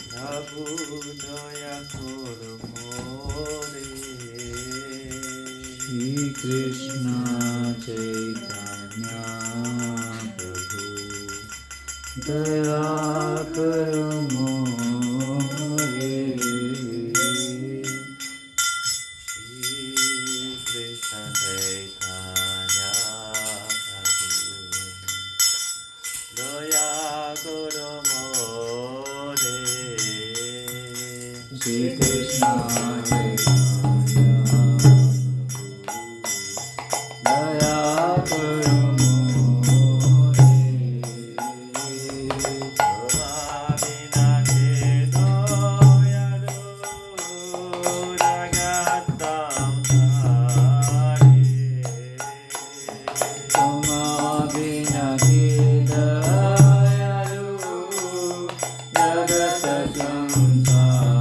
প্রভু দয়া করো মোরে শ্রী কৃষ্ণ চৈতন্য প্রভু দয়া করো মোরে কৃষ্ণ চৈতন্য প্রভু দয়া করো মোরে শ্রী কৃষ্ণ দয়া করো মোরে তোমা বিনা কে দয়ালু জগত্তাম তোমা বিনা কে দয়ালু জগত সংসারে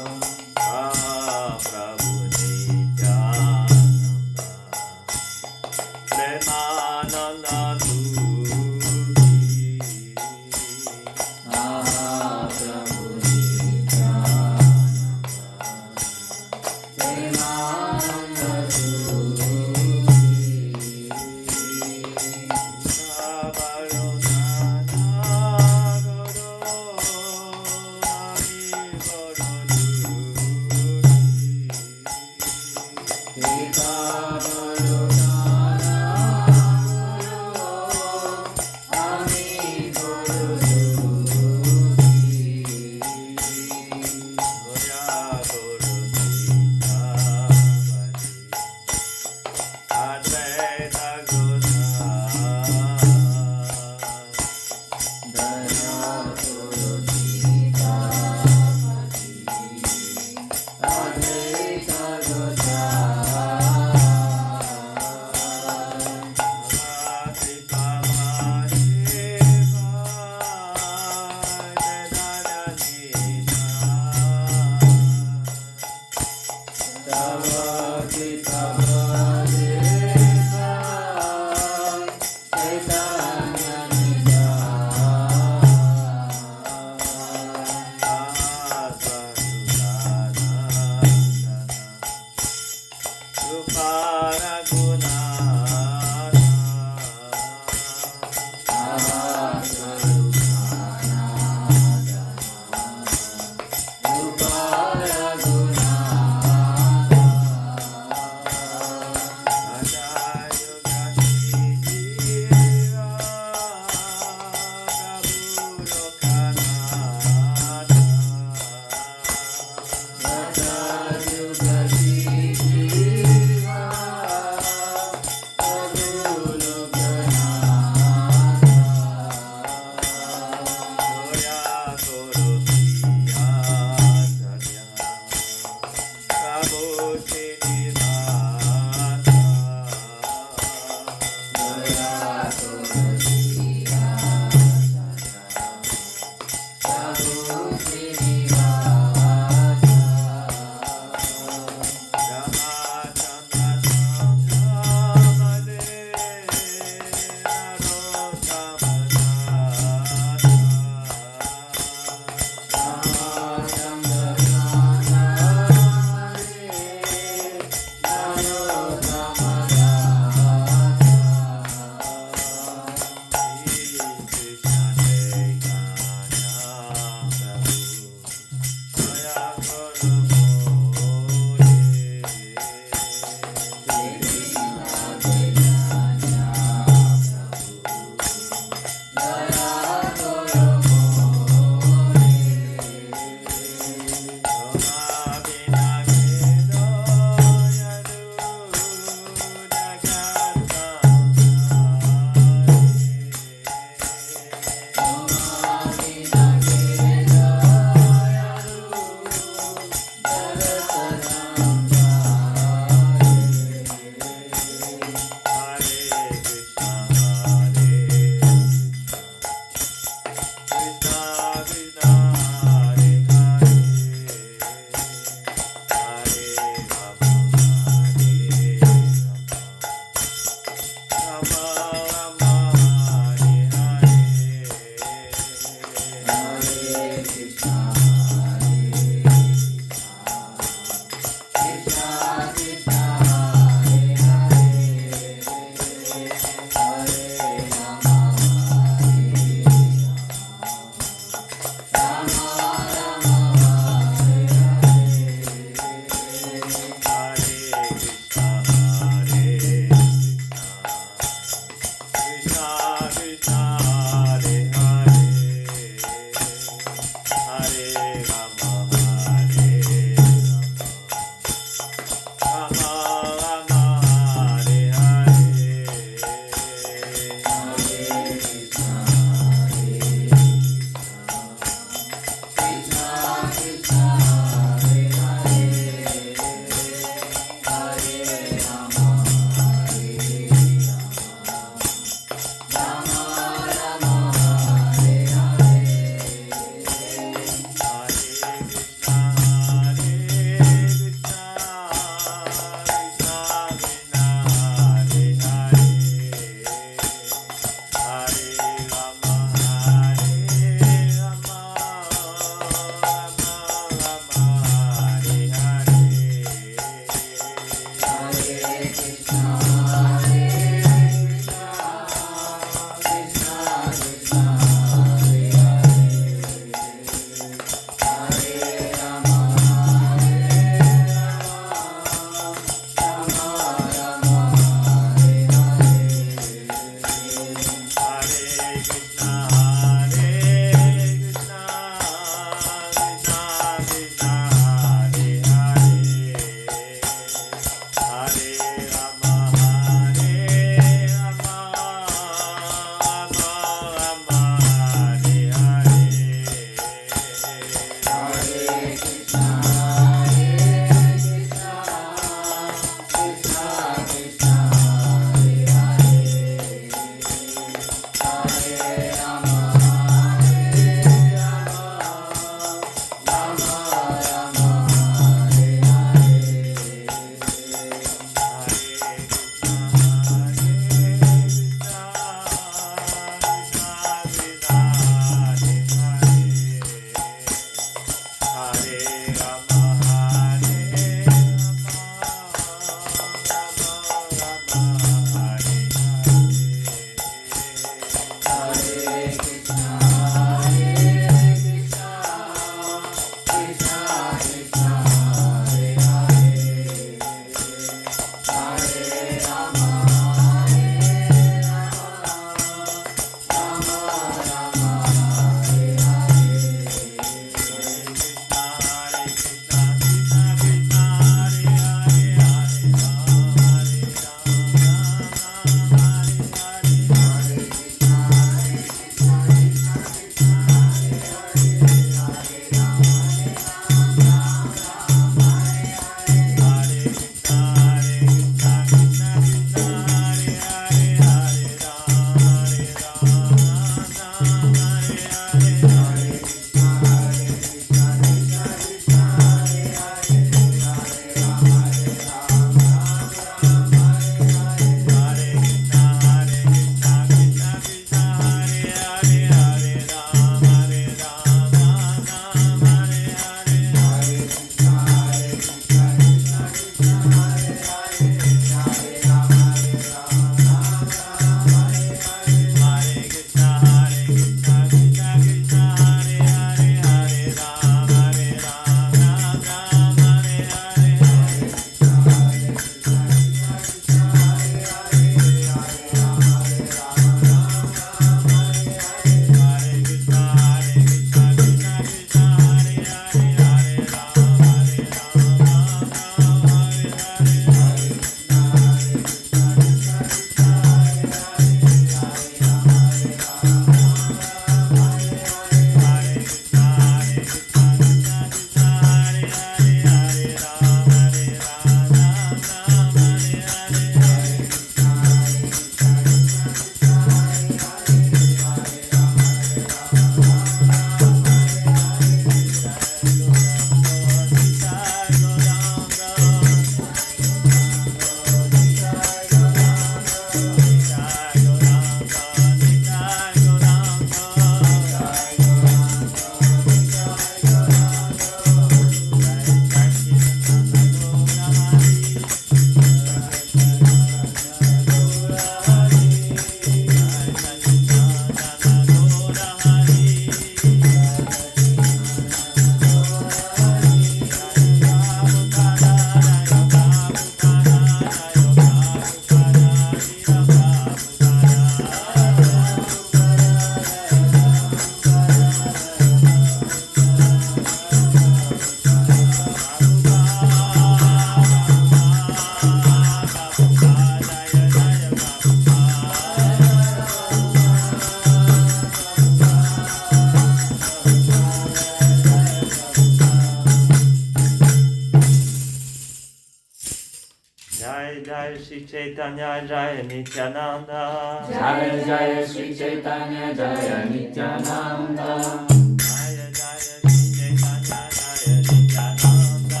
Chaitanya Jaya Nityananda. Jaya Jaya Sri Chaitanya Jaya Nityananda. Jaya Jaya Sri Chaitanya Jaya Nityananda.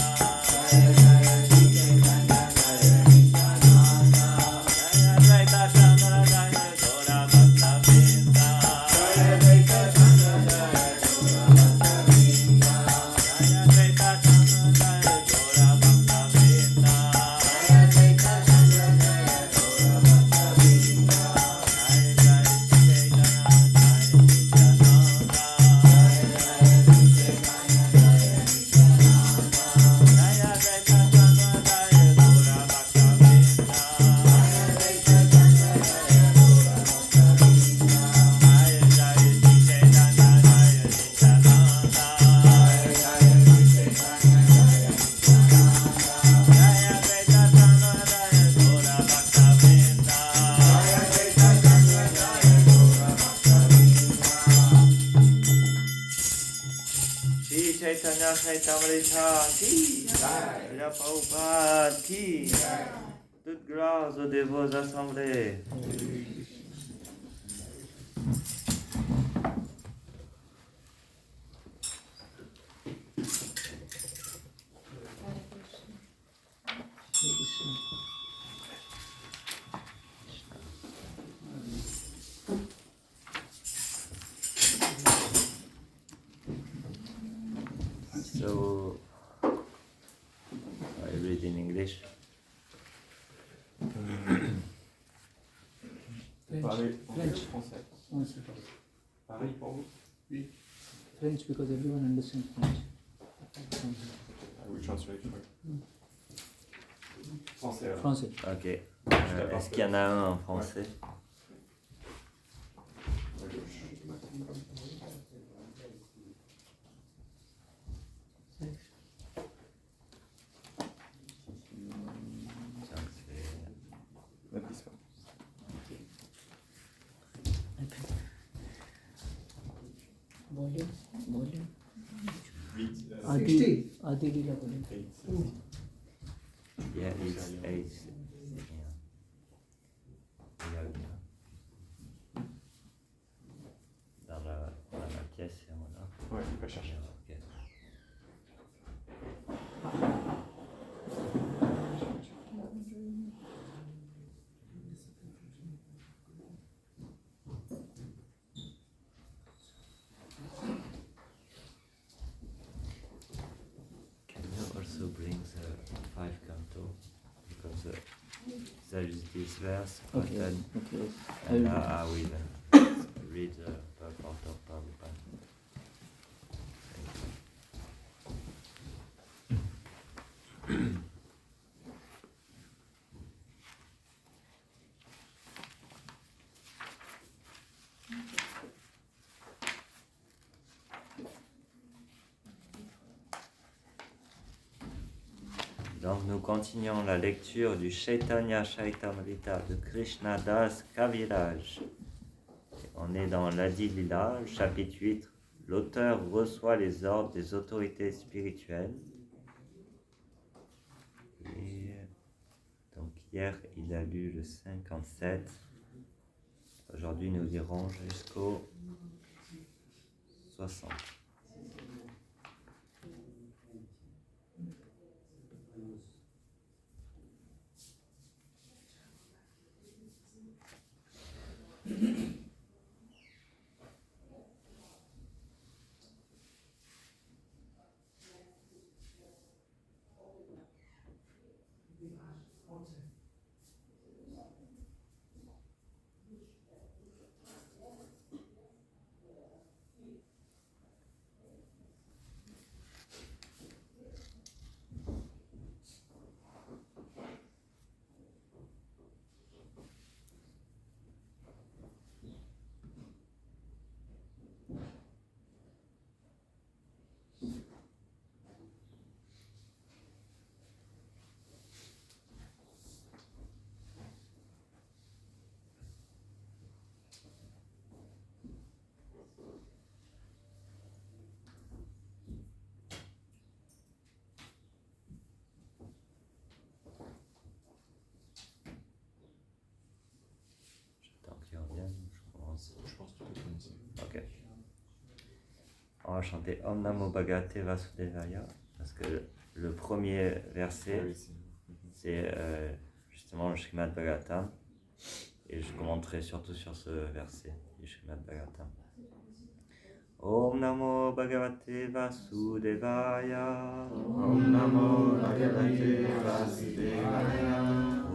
Jaya Jaya Sri Chaitanya Jaya Nityananda. Jaya Advaita Chandra Jaya Gaura Bhakta Vrinda. Jaya Advaita Chandra Jaya Gaura Bhakta Vrinda. Jaya Advaita Chandra Jaya Gaura Bhakta Vrinda. Jaya Advaita Chandra Jaya Gaura Bhakta Vrinda. Jaya Jaya Sri Chaitanya Jaya Nityananda. Jaya Jaya Sri Chaitanya Jaya Nityananda. Jaya Advaita Chandra Jaya Gaura Bhakta Vrinda. Jaya Advaita Chandra Jaya Gaura Bhakta Vrinda. Jaya Jaya Sri Chaitanya Jaya Nityananda. Jaya Jaya Sri Chaitanya Jaya Nityananda. Jaya Advaita Chandra Jaya Gaura Bhakta Vrinda. Jaya Advaita Chandra Jaya Gaura Bhakta Vrinda. Shri Chaitanya Chaitamrita ki, Srila Prabhupada ki, toute grâce aux dévots assemblés. So, I read in English. French. Français. One second. Pareil pour vous? French because everyone understands French. I will translate for you. Français alors. Français. Ok. Est-ce qu'il y en a un en français? À gauche. Donc, c'est- Not this one. Volume. Read, Adi Lila volume. 8. Yeah, it's 8. Dans la pièce, voilà. Ouais, il va chercher. Ok. Can you also bring the 5 canto? Because there is this verse, Okay. then, Okay. and I will read the purport of Prabhupada. Donc nous continuons la lecture du Chaitanya Chaitamrita de Krishna Das Kaviraj. On est dans l'Adi Lila, chapitre 8. L'auteur reçoit les ordres des autorités spirituelles. Et donc hier il a lu le 57. Aujourd'hui nous irons jusqu'au 60. commencer? Je pense que tu peux commencer. Ok. On va chanter Om Namo Bhagavate Vasudevaya, parce que le premier verset, Ah oui, c'est- c'est justement le Srimad Bhagavatam, et je commenterai surtout sur ce verset du Srimad Bhagavatam. Om Namo Bhagavate Vasudevaya. Om Namo Bhagavate Vasudevaya.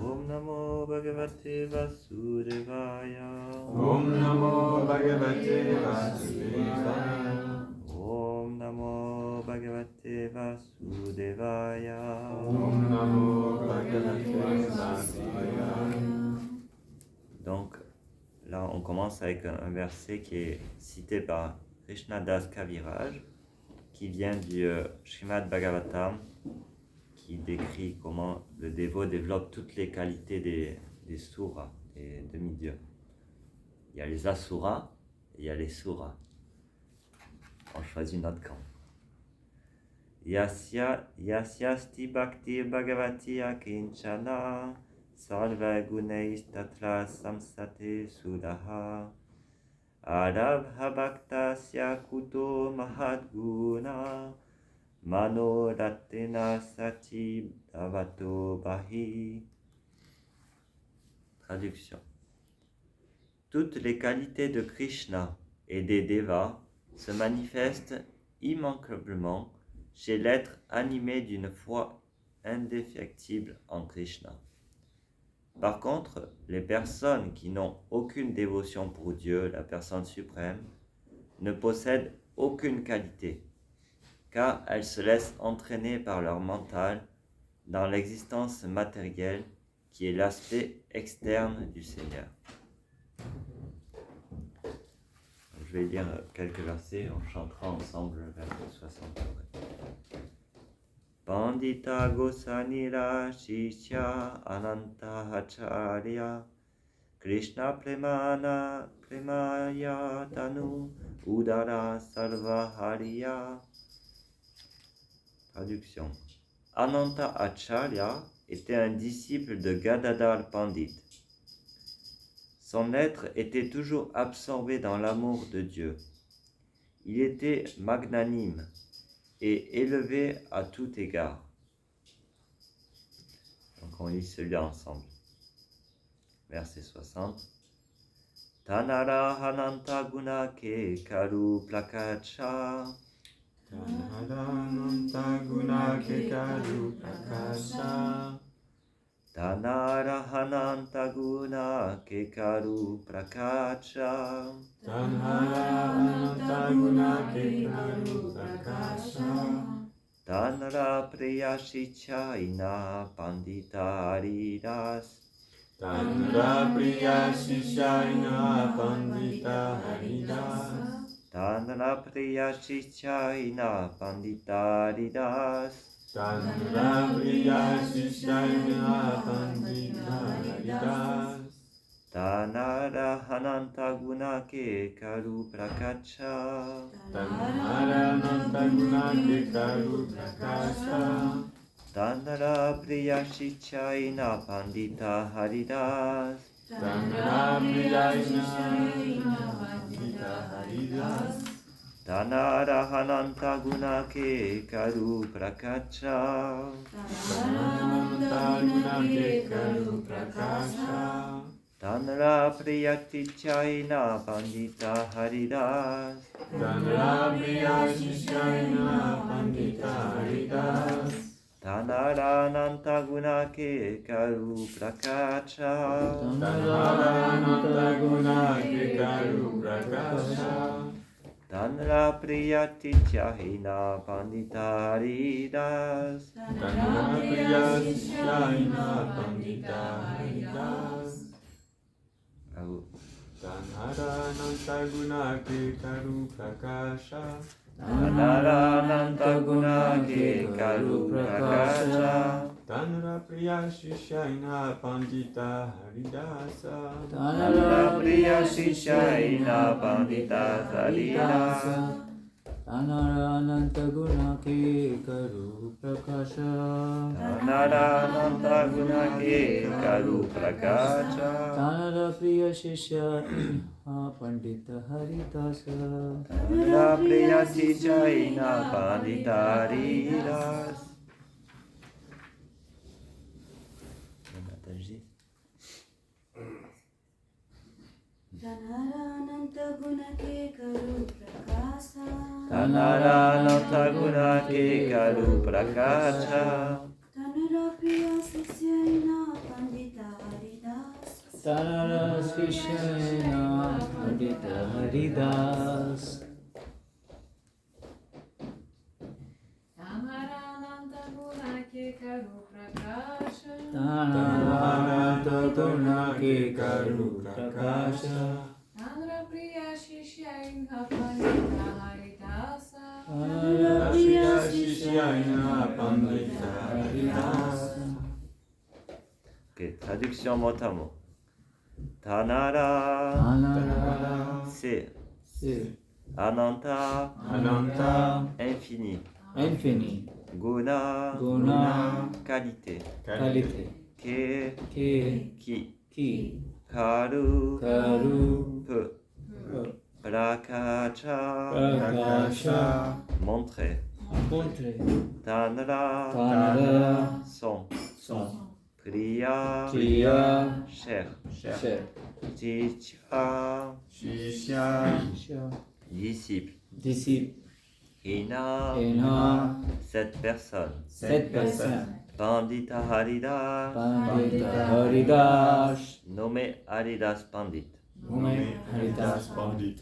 Om Namo Bhagavate Vasudevaya. Om Namo Bhagavate Vasudevaya. Om Namo Bhagavate Vasudevaya. Om Namo Bhagavate Vasudevaya. Donc là, on commence avec un verset qui est cité par Krishnadas Kaviraj, qui vient du Srimad Bhagavatam, qui décrit comment le dévot développe toutes les qualités des suras, des demi-dieux. Il y a les asuras et il y a les suras. On choisit notre camp. Yasyasti bhakti bhagavati akinchana sarva guneis tatra samsate sudaha arabha bhaktasya kuto mahadguna manoratena sati davato bahi. Traduction. Toutes les qualités de Krishna et des Devas se manifestent immanquablement chez l'être animé d'une foi indéfectible en Krishna. Par contre, les personnes qui n'ont aucune dévotion pour Dieu, la personne suprême, ne possèdent aucune qualité, car elles se laissent entraîner par leur mental dans l'existence matérielle qui est l'aspect externe du Seigneur. Je vais lire quelques versets, on chantera ensemble le verset 60. Pandita Gosanira Shishya Ananta Acharya Krishna Premana Premaya Tanu Udara Sarvahariya. Traduction. Ananta Acharya était un disciple de Gadadhar Pandit. Son être était toujours absorbé dans l'amour de Dieu. Il était magnanime et élevé à tout égard. Donc on lit celui-là ensemble. Verset 60. Tanara hananta guna ke karu plakacha. Tanara hananta guna ke karu prakasha. Tanara hananta guna ke karu prakacha. Tanhara ananta guna ke karu prakasha. Tanara priyashichaina pandita haridas. Tanra priya shishaina pandita haridas. Tanra priyashichaina pandita haridas. Tanra priya shishaina pandita haridas. Tanara hananta guna ke karu prakacha. Tanhara ananta guna ke karu prakasha. Tanara priyashichaina pandita haridas. Tanra priya shishaina pandita haridas. Tanara hananta guna ke karu prakacha. Tanhara guna ke karu prakasha. Tanra priyashichaina pandita haridas. Tanra priya shishaina pandita haridas. Tanara ananta guna ke karu prakacha. Tanhara ananta guna ke karu prakasha. Tanra priyashichaina pandita haridas. Tanra priya shishaina pandita haridas. Bravo. Tanhara ananta guna ke karu prakasha. Tanara ananta guna ke karu prakasha. Tanra priya shishaina pandita haridasa. Tanra priyashichaina pandita haridas. Ananta guna ke karu prakasha. Ananta guna ke karu prakasha. Tanara priya shishya inha pandita haridasa. Tanara priya shishya inha pandita haridas. Mataji. Tanara guna ke karu prakasa. Tanara guna ke karu prakasha. Tanara priya sisyaina pandita haridas. Tanara shishya pandita haridas. Tamarananta guna ke karu prakasha. Tanaranta guna ke karu prakasha. Tanra priya shishya inha pandita haridasa. Tanara Priya Shishyaina Pandita haridasa. Ok, traduction mot à mot. Tanara, Tanara c'est c'est Ananta, Ananta infini. infini. Guna, Guna qualité. qualité. Ke, Ke qui. ki Karu, karu peu. Prakacha, prakasha. montrer. Montre. Tanara, Tanara son. son. Priya, Priya cher. cher. Chicha, Shishya disciple. Disciple. Hina, Ena cette personne. cette personne. Pandita Haridas, Pandita Haridas. nommé Haridas Pandit. Nommé Haridas Pandit.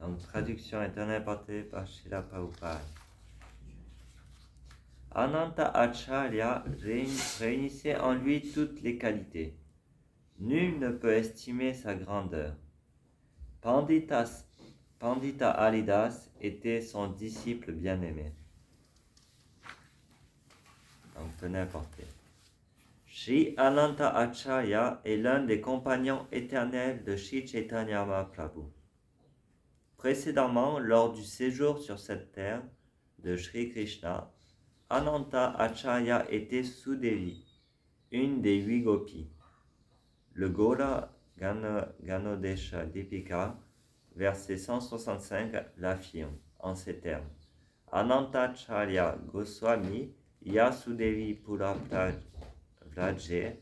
Donc, traduction internet portée par Srila Prabhupada. Ananta Acharya réunissait en lui toutes les qualités. Nul ne peut estimer sa grandeur. Pandita Haridas était son disciple bien-aimé. Donc, tenez à porter. Sri Ananta Acharya est l'un des compagnons éternels de Sri Chaitanya Mahaprabhu. Précédemment, lors du séjour sur cette terre de Sri Krishna, Ananta Acharya était Sudevi, une des 8 gopis. Le Gora Ganodesha Dipika, verset 165, l'affirme en ces termes. Ananta Acharya Goswami Yasudevi Pura Vraje.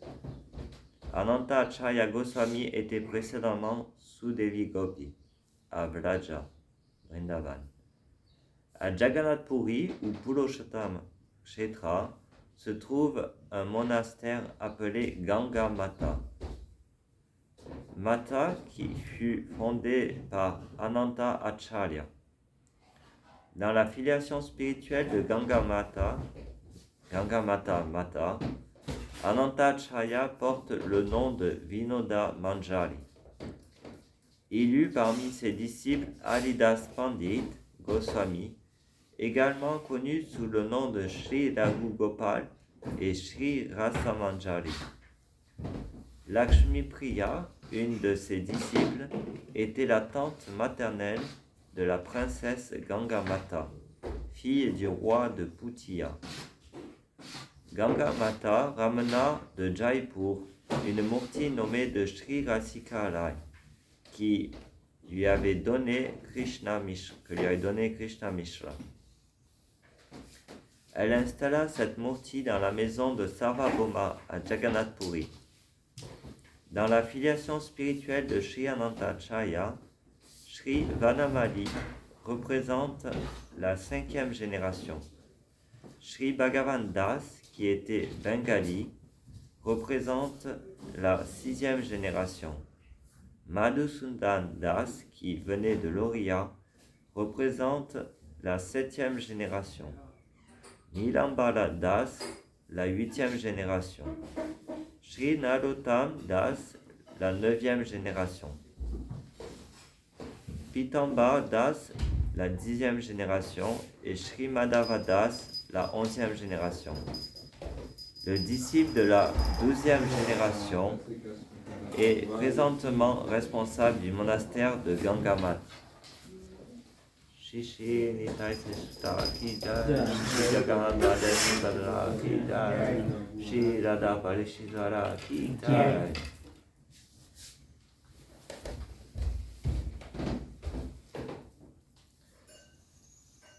Ananta Acharya Goswami était précédemment Sudevi Gopi à Vraja, Vrindavan. À Jagannath Puri ou Purushottam Kshetra se trouve un monastère appelé Ganga Mata. Mata qui fut fondé par Ananta Acharya. Dans la filiation spirituelle de Ganga Mata, Ananta Acharya porte le nom de Vinoda Manjari. Il eut parmi ses disciples Haridas Pandit Goswami, également connu sous le nom de Sri Raghu Gopal et Sri Rasa Manjari. Lakshmi Priya, une de ses disciples, était la tante maternelle de la princesse Gangamata, fille du roi de Putiya. Gangamata ramena de Jaipur une murti nommée de Sri Rasika Rai, qui lui avait donné Krishna Mishra. Elle installa cette murti dans la maison de Sarvabhauma à Jagannath Puri. Dans la filiation spirituelle de Sri Ananta Acharya, Sri Vanamali représente la 5e génération. Sri Bhagavan Das, qui était bengali, représente la 6e génération. Madhusudan Das, qui venait de l'Orient, représente la 7e génération. Nilambara Das, la 8e génération. Sri Narottam Das, la 9e génération. Pitambar Das, la 10e génération, et Sri Madhava Das, la 11e génération. Le disciple de la 12e génération est présentement responsable du monastère de Gangamat. Shishi Nitai Seshta Ki Jai, Shri Jagannath Sundara Ki Jai, Shri Radha Parishidwara Ki Jai.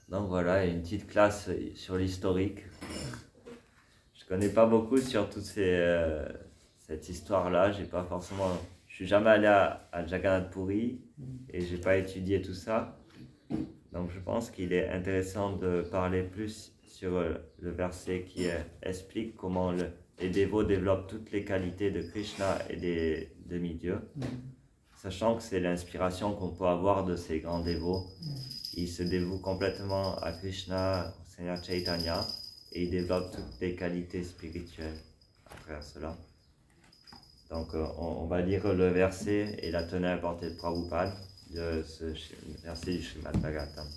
Donc voilà, une petite classe sur l'historique. Je connais pas beaucoup sur toute cette histoire-là. Je suis jamais allé à Jagannath Puri et j'ai pas étudié tout ça. Donc je pense qu'il est intéressant de parler plus sur le verset qui explique comment les dévots développent toutes les qualités de Krishna et des demi-dieux, sachant que c'est l'inspiration qu'on peut avoir de ces grands dévots. Ils se dévouent complètement à Krishna, au Seigneur Chaitanya, et ils développent toutes les qualités spirituelles à travers cela. Donc on va lire le verset et la tenue apportée de Prabhupada de ce verset du Srimad Bhagavatam.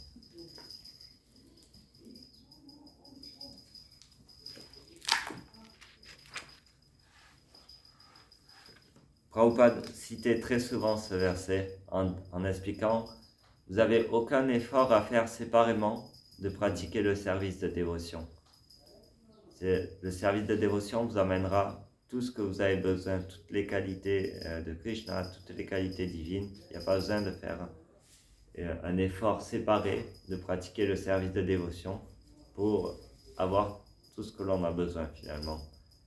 Prabhupada citait très souvent ce verset en expliquant: vous n'avez aucun effort à faire séparément de pratiquer le service de dévotion. Le service de dévotion vous amènera tout ce que vous avez besoin, toutes les qualités de Krishna, toutes les qualités divines. Il n'y a pas besoin de faire un effort séparé de pratiquer le service de dévotion pour avoir tout ce que l'on a besoin finalement.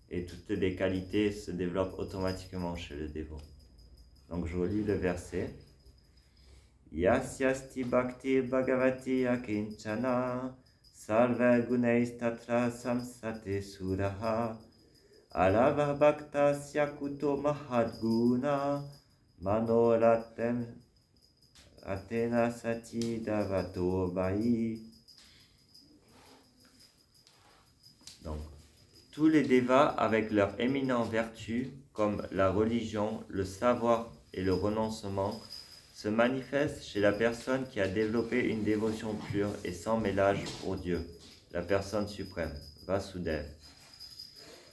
Et toutes les qualités se développent automatiquement chez le dévot. Donc je relis le verset. Yasyasti bhakti bhagavati akinchana sarva gunais tatra samsate suraha alava bhakta syakuto mahadguna manoratem atena sati davato vai. Donc, tous les devas avec leurs éminentes vertus comme la religion, le savoir et le renoncement se manifestent chez la personne qui a développé une dévotion pure et sans mélange pour Dieu, la personne suprême, Vasudeva.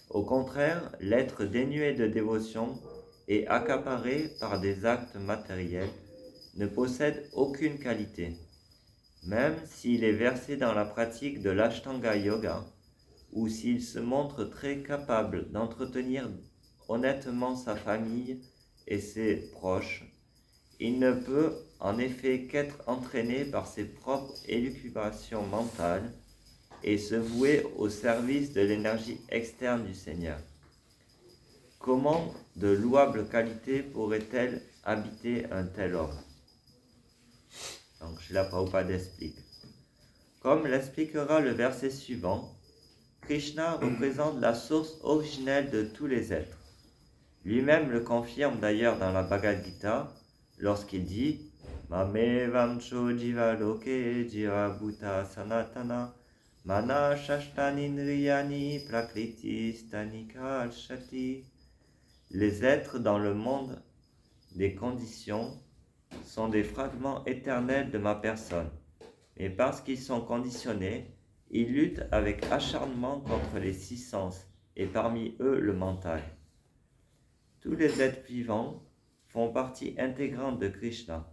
Au contraire, l'être dénué de dévotion et accaparé par des actes matériels ne possède aucune qualité, même s'il est versé dans la pratique de l'Ashtanga Yoga ou s'il se montre très capable d'entretenir honnêtement sa famille et ses proches. Il ne peut en effet qu'être entraîné par ses propres élucubrations mentales et se vouer au service de l'énergie externe du Seigneur. Comment de louables qualités pourraient-elles habiter un tel homme? Donc, Srila Prabhupada explique. Comme l'expliquera le verset suivant, Krishna représente la source originelle de tous les êtres. Lui-même le confirme d'ailleurs dans la Bhagavad Gita, lorsqu'il dit Mamevamcho jiva loke jiva bhuta sanatana mana shashtanindriyani prakriti stanika shati. Les êtres dans le monde des conditions sont des fragments éternels de ma personne, et parce qu'ils sont conditionnés, ils luttent avec acharnement contre les six sens, et parmi eux le mental. Tous les êtres vivants font partie intégrante de Krishna,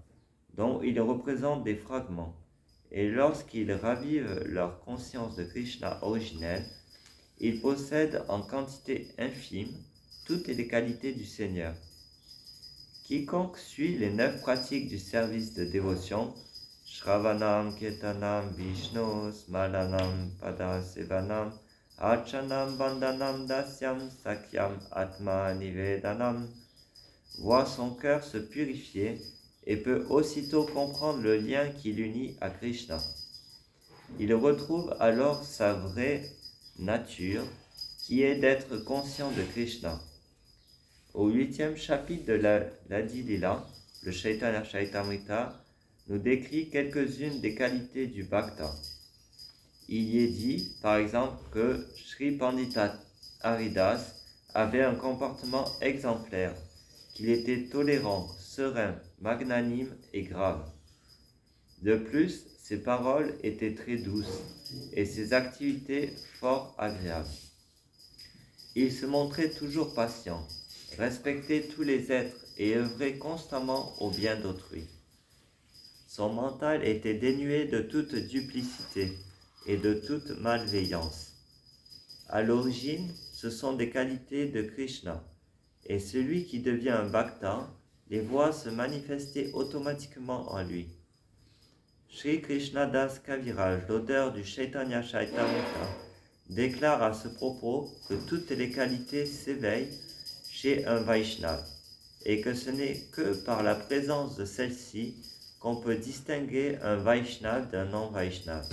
dont ils représentent des fragments, et lorsqu'ils ravivent leur conscience de Krishna originel, ils possèdent en quantité infime toutes les qualités du Seigneur. Quiconque suit les 9 pratiques du service de dévotion, Shravanam, Kirtanam, Vishnu, Smaranam, Padasevanam, Archanam, Bandhanam, Dasyam, Sakyam, Atma, Nivedanam, voit son cœur se purifier et peut aussitôt comprendre le lien qui l'unit à Krishna. Il retrouve alors sa vraie nature, qui est d'être conscient de Krishna. Au 8e chapitre de l'Adi Lila, le Chaitanya Charitamrita nous décrit quelques-unes des qualités du Bhakta. Il y est dit, par exemple, que Sri Pandita Haridas avait un comportement exemplaire, qu'il était tolérant, serein, magnanime et grave. De plus, ses paroles étaient très douces et ses activités fort agréables. Il se montrait toujours patient, respectait tous les êtres et œuvrait constamment au bien d'autrui. Son mental était dénué de toute duplicité et de toute malveillance. À l'origine, ce sont des qualités de Krishna, et celui qui devient un bhakta les voit se manifester automatiquement en lui. Sri Krishna Das Kaviraj, l'auteur du Chaitanya Chaitamrita, déclare à ce propos que toutes les qualités s'éveillent chez un Vaishnava et que ce n'est que par la présence de celles-ci qu'on peut distinguer un Vaishnava d'un non-Vaishnava.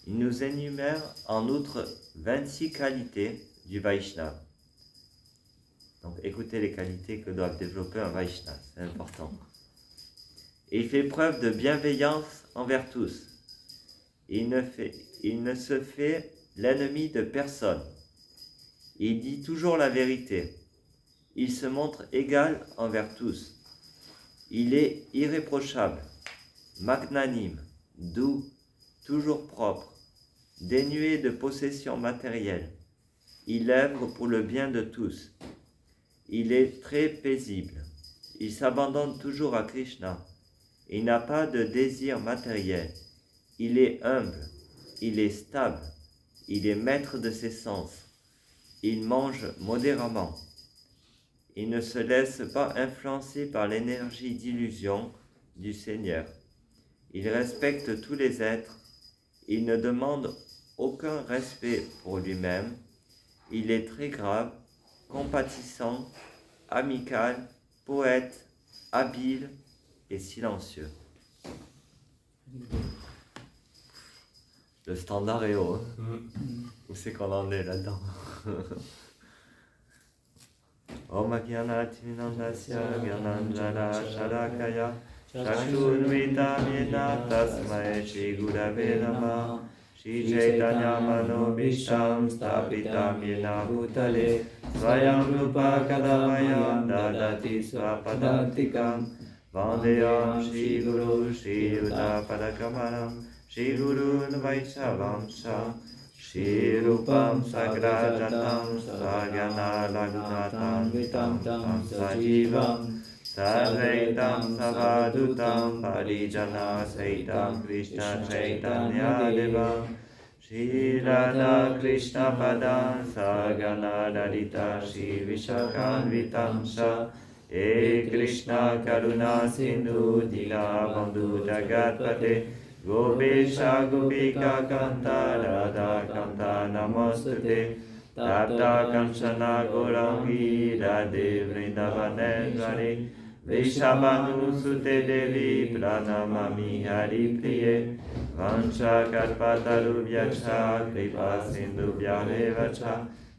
Il nous énumère en outre 26 qualités du Vaishnava. Donc écoutez les qualités que doivent développer un Vaishnava, c'est important. Il fait preuve de bienveillance envers tous. Il ne se fait l'ennemi de personne. Il dit toujours la vérité. Il se montre égal envers tous. Il est irréprochable, magnanime, doux, toujours propre, dénué de possessions matérielles. Il œuvre pour le bien de tous. Il est très paisible. Il s'abandonne toujours à Krishna. Il n'a pas de désir matériel. Il est humble. Il est stable. Il est maître de ses sens. Il mange modérément. Il ne se laisse pas influencer par l'énergie d'illusion du Seigneur. Il respecte tous les êtres. Il ne demande aucun respect pour lui-même. Il est très grave, compatissant, amical, poète, habile et silencieux. Le standard est haut. Où c'est qu'on en est là-dedans? Om Jnanatinandasya Jnananjana Shalakaya Chakshurmita Yena Tasmai Shri Gurave Namah Shri Chaitanya Manobhishtam Stapitam Yena Bhutale Swayam Rupa Kadavayam Dadati Swapadantikam Vandeyam Shri Guru Shri Yuta Padakamalam Shri Guru Vaishnavam Sha Shri Rupam Sagrajatam Sagyana Lagnatam Vitam Tam Sajivam Sadvaitam Savadutam Parijana Saitam Krishna Chaitanya Devam Shri Radha Krishna Padam Sagyana Lalita Shri Vishakhanvitam Sha E Krishna Karuna Sindhu Dina Bandhu Jagatpate Gopesha Gopika Kanta Radha Kanta Namostute Tapta Kanchana Gaurangi Radhe Vrindavanendvari Vishabhanu Sute Devi Pranamami Hari Priye Vancha Kalpataru Vyacha Kripa Sindhu Vyarevacha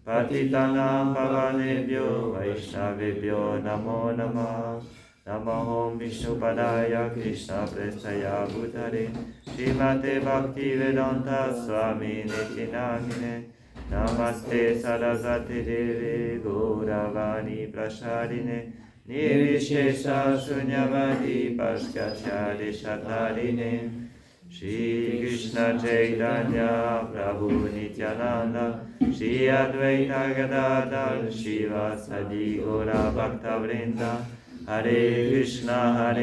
Patitanam Pavanebhyo Vaishnavebhyo Namo Namah Namo Vishnupadaya Krishna Prestaya Bhutale Srimate Bhakti Vedanta Swami Niti Namine Namaste Sarasvati Devi Gauravani Prashadine Nirvishesha Shunyavadi Paskatya Deshatarine Shri Krishna Chaitanya Prabhu Nityananda Shri Advaita Gadadhar Shiva Sadi Gaura Bhakta Vrinda Hare Krishna,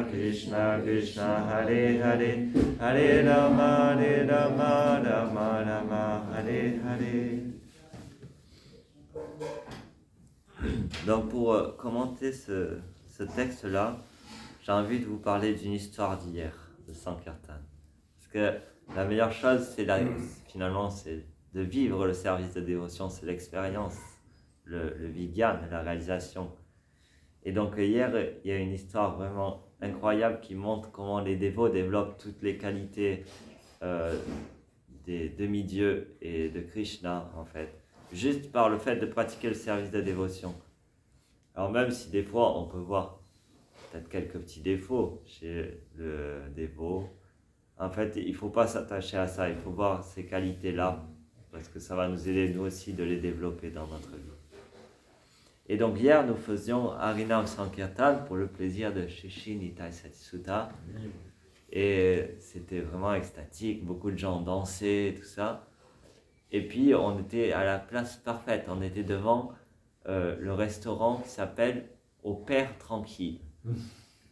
Krishna Krishna, Hare Hare, Hare Rama, Rama Rama, Hare Hare. Donc pour commenter ce texte-là, j'ai envie de vous parler d'une histoire d'hier, de Sankirtan. Parce que la meilleure chose, finalement, c'est de vivre le service de dévotion, c'est l'expérience, le vigyan, la réalisation. Et donc hier, il y a une histoire vraiment incroyable qui montre comment les dévots développent toutes les qualités des demi-dieux et de Krishna, en fait, juste par le fait de pratiquer le service de dévotion. Alors même si des fois, on peut voir peut-être quelques petits défauts chez le dévot, en fait, il ne faut pas s'attacher à ça, il faut voir ces qualités-là, parce que ça va nous aider, nous aussi, de les développer dans notre vie. Et donc hier, nous faisions Harinam Sankirtan pour le plaisir de Shri Nitai Satisutta. Et c'était vraiment extatique, beaucoup de gens dansaient, tout ça. Et puis on était à la place parfaite, on était devant le restaurant qui s'appelle Au Père Tranquille.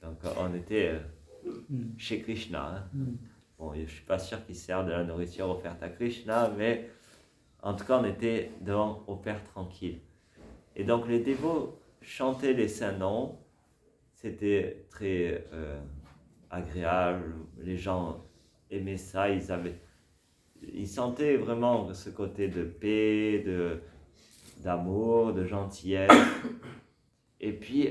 Donc on était chez Krishna. Hein. Bon, je suis pas sûr qu'il sert de la nourriture offerte à Krishna, mais en tout cas on était devant au Père tranquille. Et donc les dévots chantaient les saints noms, c'était très agréable, les gens aimaient ça, ils sentaient vraiment ce côté de paix, d'amour, de gentillesse. Et puis,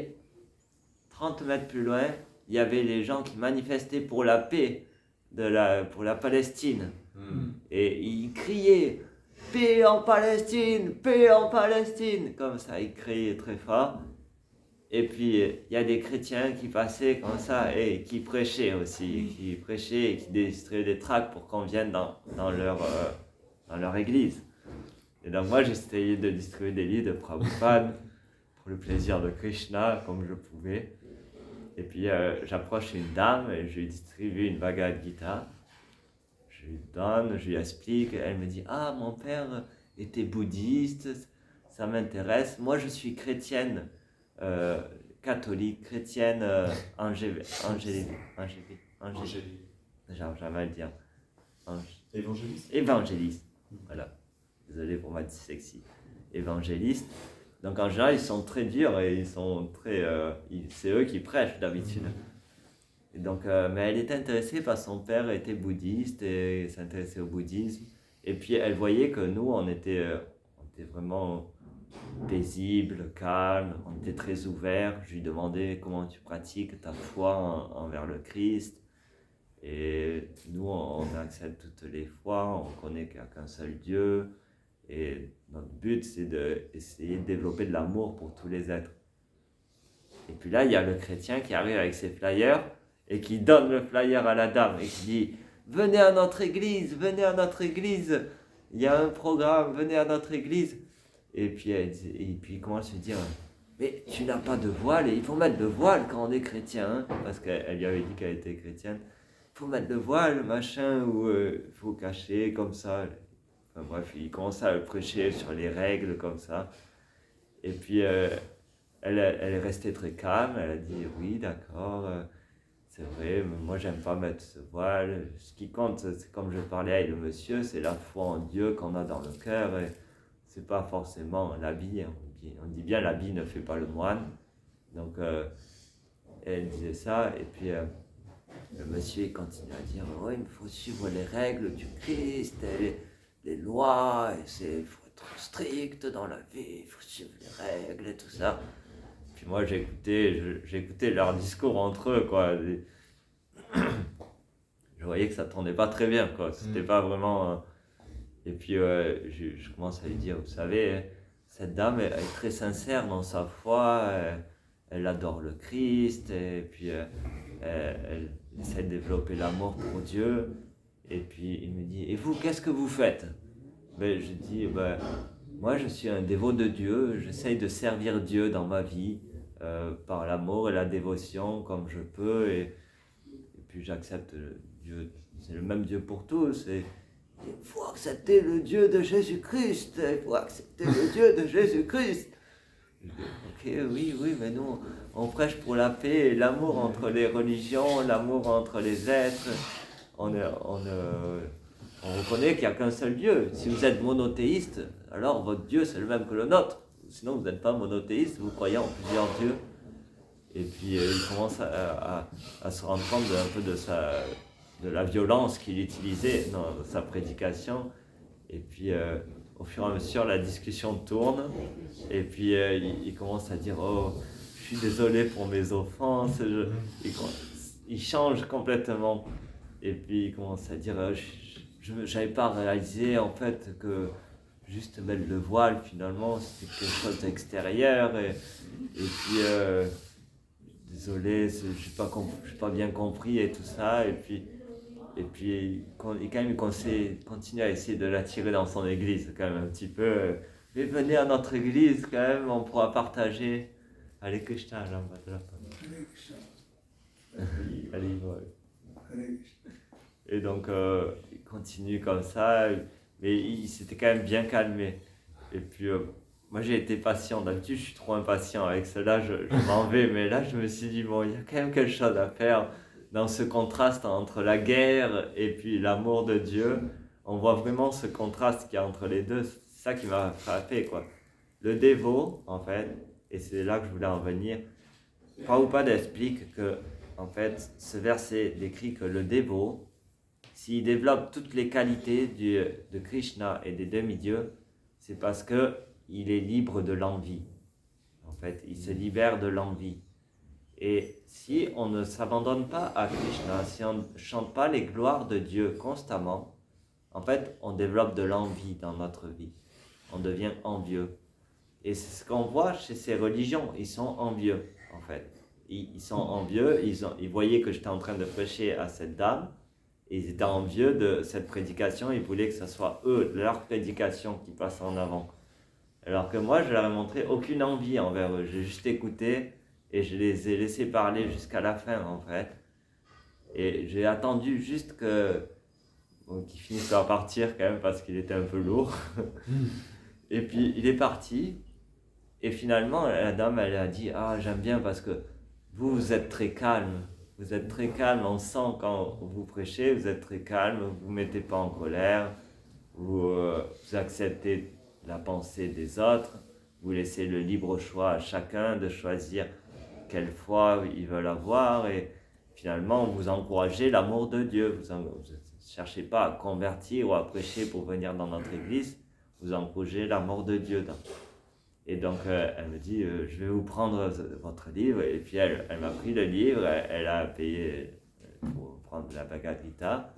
30 mètres plus loin, il y avait les gens qui manifestaient pour la paix, pour la Palestine. Et ils criaient « Paix en Palestine, paix en Palestine !» Comme ça, ils criaient très fort. Et puis, il y a des chrétiens qui passaient comme ça et qui prêchaient aussi, qui prêchaient et qui distribuaient des tracts pour qu'on vienne dans leur église. Et donc moi, j'essayais de distribuer des livres de Prabhupada pour le plaisir de Krishna, comme je pouvais. Et puis, j'approche une dame et je lui distribue une Bhagavad Gita. Je lui donne, je lui explique. Elle me dit « Ah, mon père était bouddhiste, ça m'intéresse. Moi, je suis chrétienne. Catholique, chrétienne, angélique. Genre, jamais le dire. Évangéliste. Voilà. Désolé pour ma dyslexie. Évangéliste. Donc en général, ils sont très durs et ils sont très. C'est eux qui prêchent d'habitude. Et donc, mais elle était intéressée parce que son père était bouddhiste et s'intéressait au bouddhisme. Et puis elle voyait que nous, on était vraiment paisible, calme, on était très ouverts. Je lui demandais comment tu pratiques ta foi envers le Christ. Et nous, on accepte toutes les foi, on connaît qu'il n'y a qu'un seul Dieu. Et notre but, c'est d'essayer de développer de l'amour pour tous les êtres. Et puis là, il y a le chrétien qui arrive avec ses flyers et qui donne le flyer à la dame et qui dit « Venez à notre église, il y a un programme, venez à notre église ». Et puis il commence à se dire « Mais tu n'as pas de voile et il faut mettre le voile quand on est chrétien. Hein, » parce qu'elle lui avait dit qu'elle était chrétienne. « Il faut mettre le voile, machin, ou il faut cacher comme ça. » Enfin bref, il commence à prêcher sur les règles comme ça. Et puis elle est restée très calme, elle a dit « Oui, d'accord, c'est vrai, mais moi j'aime pas mettre ce voile. Ce qui compte, c'est comme je parlais avec le monsieur, c'est la foi en Dieu qu'on a dans le cœur. Et c'est pas forcément l'habit. On dit bien l'habit ne fait pas le moine. » Donc elle disait ça, et puis le monsieur il continue à dire « Oui, il faut suivre les règles du Christ, les lois, il faut être strict dans la vie, il faut suivre les règles et tout ça. » Puis moi j'écoutais leurs discours entre eux, quoi. Je voyais que ça tournait pas très bien, quoi. C'était pas vraiment... Et puis je commence à lui dire, vous savez, cette dame elle est très sincère dans sa foi, elle adore le Christ, et puis elle essaie de développer l'amour pour Dieu. Et puis il me dit, et vous, qu'est-ce que vous faites? Ben, je dis, moi je suis un dévot de Dieu, j'essaye de servir Dieu dans ma vie, par l'amour et la dévotion comme je peux, et puis j'accepte Dieu, c'est le même Dieu pour tous, et il faut accepter le Dieu de Jésus-Christ, il faut accepter le Dieu de Jésus-Christ. Ok, oui, mais nous, on prêche pour la paix et l'amour entre les religions, l'amour entre les êtres. On reconnaît qu'il n'y a qu'un seul Dieu. Si vous êtes monothéiste, alors votre Dieu c'est le même que le nôtre. Sinon vous n'êtes pas monothéiste, vous croyez en plusieurs dieux. Et puis il commence à se rendre compte un peu de la violence qu'il utilisait dans sa prédication. Et puis au fur et à mesure la discussion tourne. Et puis il commence à dire « Oh, je suis désolé pour mes offenses. » Il change complètement. Et puis il commence à dire je n'avais pas réalisé en fait que juste mettre le voile finalement c'était quelque chose d'extérieur, et puis désolé, je n'ai pas bien compris et tout ça. Et puis quand même il continue à essayer de l'attirer dans son église quand même un petit peu. Mais venez à notre église quand même, on pourra partager. Allez, Krishna, allez, ouais. Et donc, il continue comme ça, mais il s'était quand même bien calmé. Et puis, moi j'ai été patient, d'habitude je suis trop impatient avec cela, je m'en vais, mais là je me suis dit, bon, il y a quand même quelque chose à faire dans ce contraste entre la guerre et puis l'amour de Dieu. On voit vraiment ce contraste qu'il y a entre les deux, c'est ça qui m'a frappé, quoi. Le dévot, en fait, et c'est là que je voulais en venir, Prabhupada explique que, en fait, ce verset décrit que le dévot, s'il développe toutes les qualités de Krishna et des demi-dieux, c'est parce que il est libre de l'envie. En fait, il se libère de l'envie. Et si on ne s'abandonne pas à Krishna, si on ne chante pas les gloires de Dieu constamment, en fait, on développe de l'envie dans notre vie. On devient envieux. Et c'est ce qu'on voit chez ces religions. Ils sont envieux, en fait. Ils sont envieux. Ils voyaient que j'étais en train de prêcher à cette dame. Et ils étaient envieux de cette prédication. Ils voulaient que ce soit eux, leur prédication, qui passe en avant. Alors que moi, je leur ai montré aucune envie envers eux. J'ai juste écouté et je les ai laissés parler jusqu'à la fin, en fait. Et j'ai attendu juste qu'ils finissent par partir quand même parce qu'il était un peu lourd. Et puis, il est parti. Et finalement, la dame, elle a dit « Ah, j'aime bien parce que vous êtes très calme. Vous êtes très calme. On sent quand vous prêchez, vous êtes très calme. Vous ne mettez pas en colère. Vous acceptez la pensée des autres, vous laissez le libre choix à chacun de choisir quelle foi ils veulent avoir et finalement vous encouragez l'amour de Dieu. Vous ne cherchez pas à convertir ou à prêcher pour venir dans notre église, vous encouragez l'amour de Dieu. Et donc elle me dit je vais vous prendre votre livre et puis elle m'a pris le livre, elle a payé pour prendre la Bhagavad Gita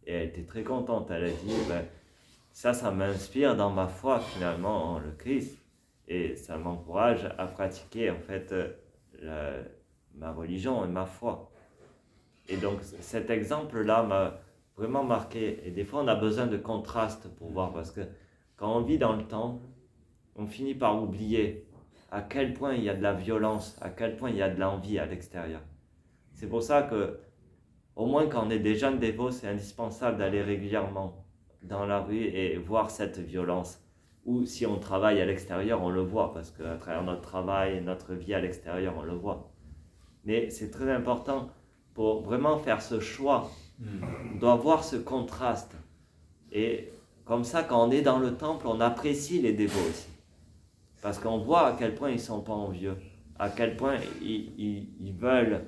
et elle était très contente. Elle a dit ça m'inspire dans ma foi finalement en le Christ et ça m'encourage à pratiquer en fait ma religion et ma foi. Et donc cet exemple-là m'a vraiment marqué et des fois on a besoin de contraste pour voir parce que quand on vit dans le temps, on finit par oublier à quel point il y a de la violence, à quel point il y a de l'envie à l'extérieur. C'est pour ça que au moins quand on est des jeunes dévots, c'est indispensable d'aller régulièrement dans la rue et voir cette violence. Ou si on travaille à l'extérieur, on le voit, parce qu'à travers notre travail, notre vie à l'extérieur, on le voit. Mais c'est très important pour vraiment faire ce choix. On doit voir ce contraste. Et comme ça, quand on est dans le temple, on apprécie les dévots aussi. Parce qu'on voit à quel point ils ne sont pas envieux, à quel point ils veulent.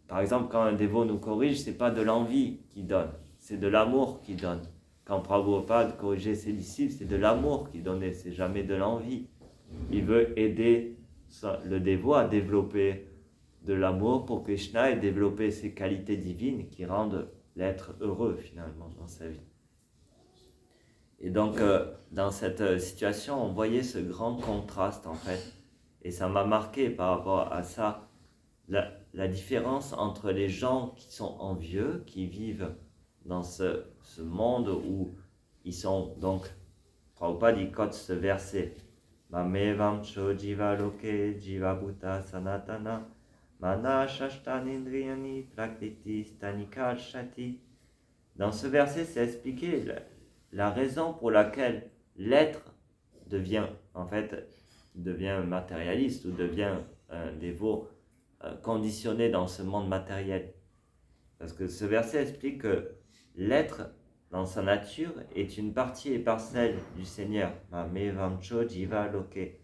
Par exemple, quand un dévot nous corrige, ce n'est pas de l'envie qu'il donne, c'est de l'amour qu'il donne. Quand Prabhupada corrigeait ses disciples, c'est de l'amour qu'il donnait, c'est jamais de l'envie. Il veut aider le dévot à développer de l'amour pour Krishna et développer ses qualités divines qui rendent l'être heureux finalement dans sa vie. Et donc, dans cette situation, on voyait ce grand contraste en fait. Et ça m'a marqué par rapport à ça, la différence entre les gens qui sont envieux, qui vivent dans ce monde où ils sont donc, Prabhupada dit cote ce verset, Mamevamcho jiva loke jiva bhuta sanatana mana shashtan indriyani prakriti stanika shati. Dans ce verset, c'est expliqué la raison pour laquelle l'être devient matérialiste ou devient un dévot conditionné dans ce monde matériel. Parce que ce verset explique que l'être, dans sa nature, est une partie et parcelle du Seigneur. Mamevamcho jiva loke.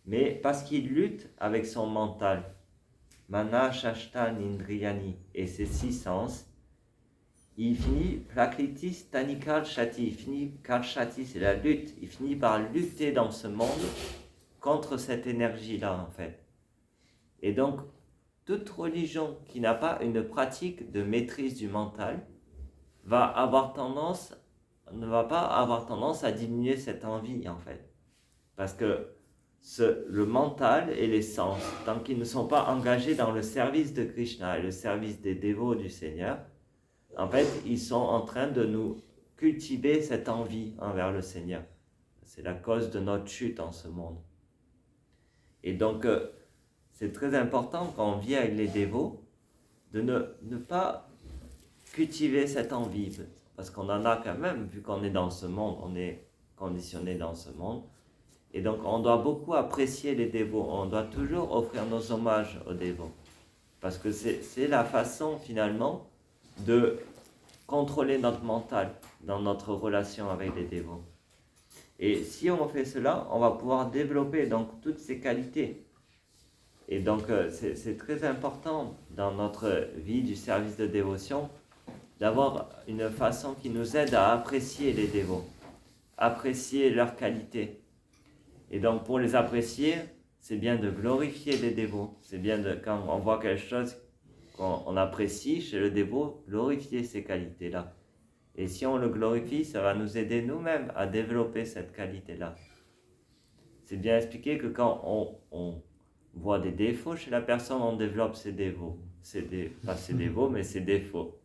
Mais parce qu'il lutte avec son mental, mana shashtan indriyani, et ses 6 sens, il finit prakriti stanikal shati, il finit kalshati, c'est la lutte, il finit par lutter dans ce monde contre cette énergie-là en fait. Et donc, toute religion qui n'a pas une pratique de maîtrise du mental ne va pas avoir tendance à diminuer cette envie en fait. Parce que le mental et les sens, tant qu'ils ne sont pas engagés dans le service de Krishna et le service des dévots du Seigneur, en fait, ils sont en train de nous cultiver cette envie envers le Seigneur. C'est la cause de notre chute en ce monde. Et donc, c'est très important quand on vit avec les dévots de ne pas cultiver cette envie, parce qu'on en a quand même, vu qu'on est dans ce monde, on est conditionné dans ce monde, Et donc, on doit beaucoup apprécier les dévots. On doit toujours offrir nos hommages aux dévots. Parce que c'est la façon, finalement, de contrôler notre mental dans notre relation avec les dévots. Et si on fait cela, on va pouvoir développer donc toutes ces qualités. Et donc, c'est très important dans notre vie du service de dévotion d'avoir une façon qui nous aide à apprécier les dévots, apprécier leurs qualités. Et donc, pour les apprécier, c'est bien de glorifier les dévots. C'est bien de, quand on voit quelque chose qu'on apprécie chez le dévot, glorifier ces qualités-là. Et si on le glorifie, ça va nous aider nous-mêmes à développer cette qualité-là. C'est bien expliqué que quand on voit des défauts chez la personne, on développe ses défauts. Pas ses défauts, mais ses défauts.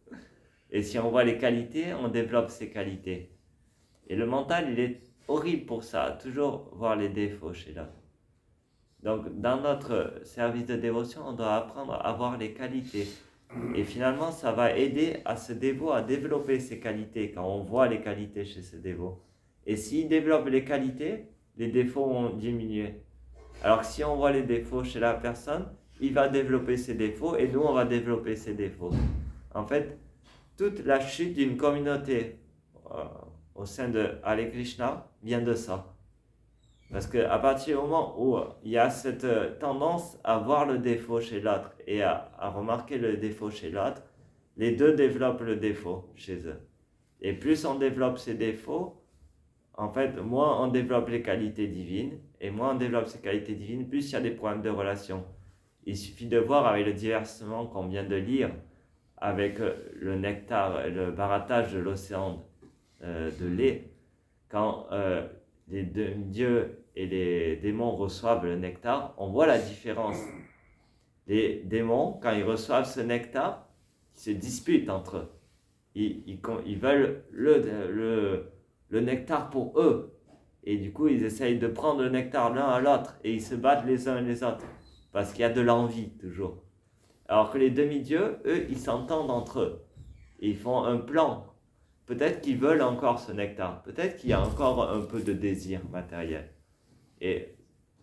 Et si on voit les qualités, on développe ses qualités. Et le mental, il est horrible pour ça, toujours voir les défauts chez l'autre. Donc, dans notre service de dévotion, on doit apprendre à voir les qualités. Et finalement, ça va aider à ce dévot à développer ses qualités quand on voit les qualités chez ce dévot. Et s'il développe les qualités, les défauts vont diminuer. Alors que si on voit les défauts chez la personne, il va développer ses défauts et nous, on va développer ses défauts. En fait, toute la chute d'une communauté au sein de Hare Krishna vient de ça. Parce qu'à partir du moment où il y a cette tendance à voir le défaut chez l'autre et à remarquer le défaut chez l'autre, les deux développent le défaut chez eux. Et plus on développe ces défauts, en fait, moins on développe les qualités divines, et moins on développe ces qualités divines, plus il y a des problèmes de relation. Il suffit de voir avec le diversement qu'on vient de lire, avec le nectar et le barattage de l'océan de lait, quand les demi-dieux et les démons reçoivent le nectar, on voit la différence. Les démons, quand ils reçoivent ce nectar, ils se disputent entre eux. Ils veulent le nectar pour eux. Et du coup, ils essayent de prendre le nectar l'un à l'autre et ils se battent les uns les autres parce qu'il y a de l'envie toujours. Alors que les demi-dieux, eux, ils s'entendent entre eux. Ils font un plan. Peut-être qu'ils veulent encore ce nectar. Peut-être qu'il y a encore un peu de désir matériel. Et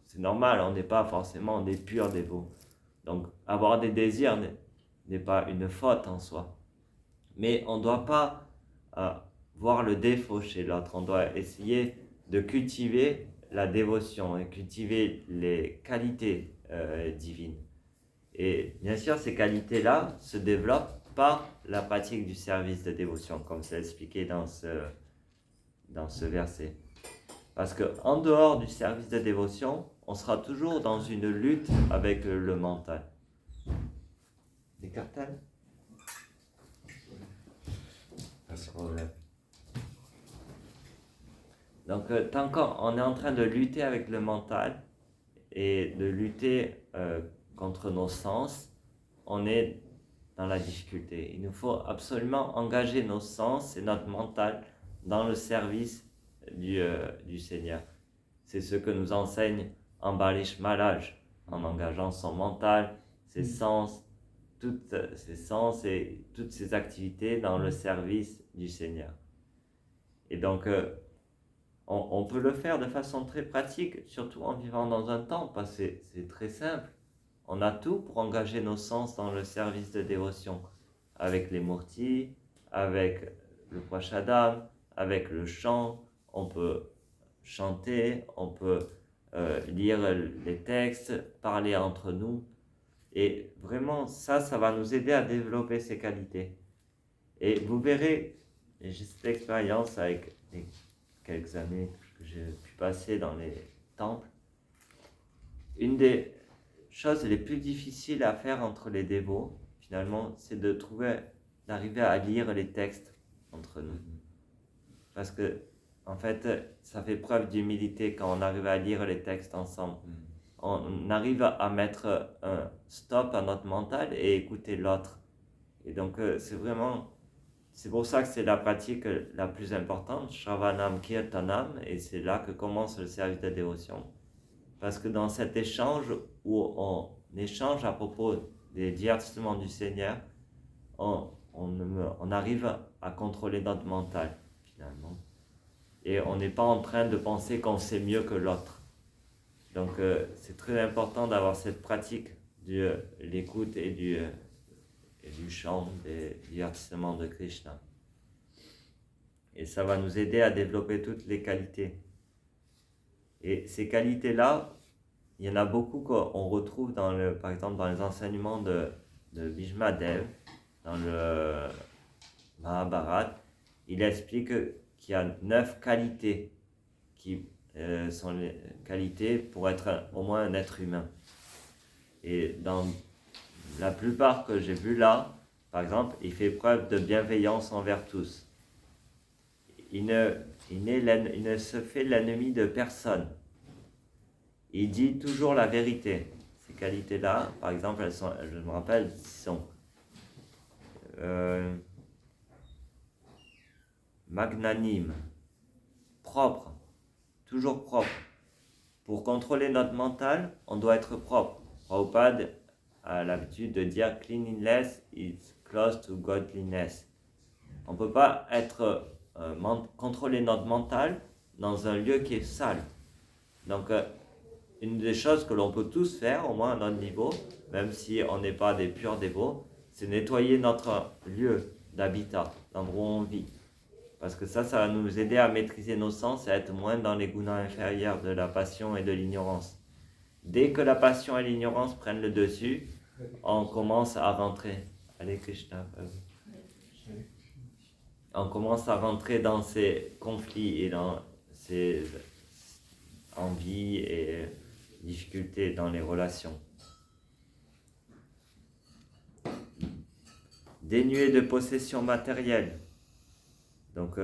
c'est normal, on n'est pas forcément des purs dévots. Donc, avoir des désirs n'est pas une faute en soi. Mais on ne doit pas voir le défaut chez l'autre. On doit essayer de cultiver la dévotion et cultiver les qualités divines. Et bien sûr, ces qualités-là se développent par la pratique du service de dévotion, comme c'est expliqué dans ce verset. Parce qu'en dehors du service de dévotion, on sera toujours dans une lutte avec le mental. Des cartels ? Donc, tant qu'on est en train de lutter avec le mental et de lutter contre nos sens, on est dans la difficulté. Il nous faut absolument engager nos sens et notre mental dans le service du Seigneur. C'est ce que nous enseigne Ambarish Maharaj, en engageant son mental, ses sens, et toutes ses activités dans le service du Seigneur. Et donc, on peut le faire de façon très pratique, surtout en vivant dans un temple, parce que c'est très simple. On a tout pour engager nos sens dans le service de dévotion, avec les murtis, avec le prashadam, avec le chant. On peut chanter, on peut lire les textes, parler entre nous. Et vraiment, ça va nous aider à développer ces qualités. Et vous verrez, j'ai cette expérience avec les quelques années que j'ai pu passer dans les temples. Une des choses les plus difficiles à faire entre les dévots, finalement, c'est d'arriver à lire les textes entre nous. Parce que, en fait, ça fait preuve d'humilité quand on arrive à lire les textes ensemble. On arrive à mettre un stop à notre mental et écouter l'autre. Et donc, c'est pour ça que c'est la pratique la plus importante, Shravanam Kirtanam, et c'est là que commence le service de dévotion. Parce que dans cet échange où on échange à propos des divertissements du Seigneur, on arrive à contrôler notre mental, finalement. Et on n'est pas en train de penser qu'on sait mieux que l'autre. Donc c'est très important d'avoir cette pratique de l'écoute et du chant, des divertissements de Krishna. Et ça va nous aider à développer toutes les qualités. Et ces qualités-là, il y en a beaucoup qu'on retrouve par exemple dans les enseignements de Bhishma Dev, dans le Mahabharata. Il explique qu'il y a 9 qualités qui sont les qualités pour être au moins un être humain. Et dans la plupart que j'ai vu là, par exemple, il fait preuve de bienveillance envers tous. Il ne se fait l'ennemi de personne. Il dit toujours la vérité. Ces qualités-là, par exemple, je me rappelle, sont magnanime, propre, toujours propre. Pour contrôler notre mental, on doit être propre. Prabhupada a l'habitude de dire cleanliness is close to godliness. On ne peut pas contrôler notre mental dans un lieu qui est sale. Donc, une des choses que l'on peut tous faire, au moins à notre niveau, même si on n'est pas des purs dévots, c'est nettoyer notre lieu d'habitat, l'endroit où on vit. Parce que ça va nous aider à maîtriser nos sens et à être moins dans les gunas inférieurs de la passion et de l'ignorance. Dès que la passion et l'ignorance prennent le dessus, on commence à rentrer. Allez Krishna. On commence à rentrer dans ces conflits et dans ces envies et difficultés dans les relations. Dénué de possessions matérielles. Donc,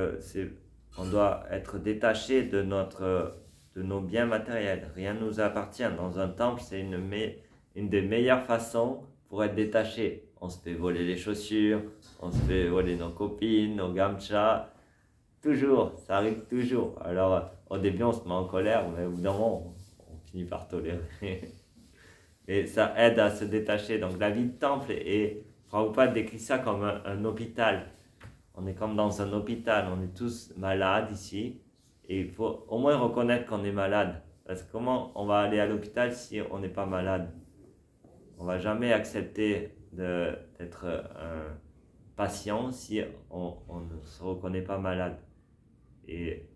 on doit être détaché de nos biens matériels. Rien ne nous appartient. Dans un temple, c'est une des meilleures façons pour être détaché. On se fait voler les chaussures, on se fait voler nos copines, nos gamchas. Toujours, ça arrive toujours. Alors, au début, on se met en colère, mais au bout d'un moment, on finit par tolérer. Et ça aide à se détacher. Donc, la vie de temple, et Prabhupada décrit ça comme un hôpital. On est comme dans un hôpital, on est tous malades ici. Et il faut au moins reconnaître qu'on est malade. Parce que comment on va aller à l'hôpital si on n'est pas malade? On ne va jamais accepter d'être un patient si on ne se reconnaît pas malade. Et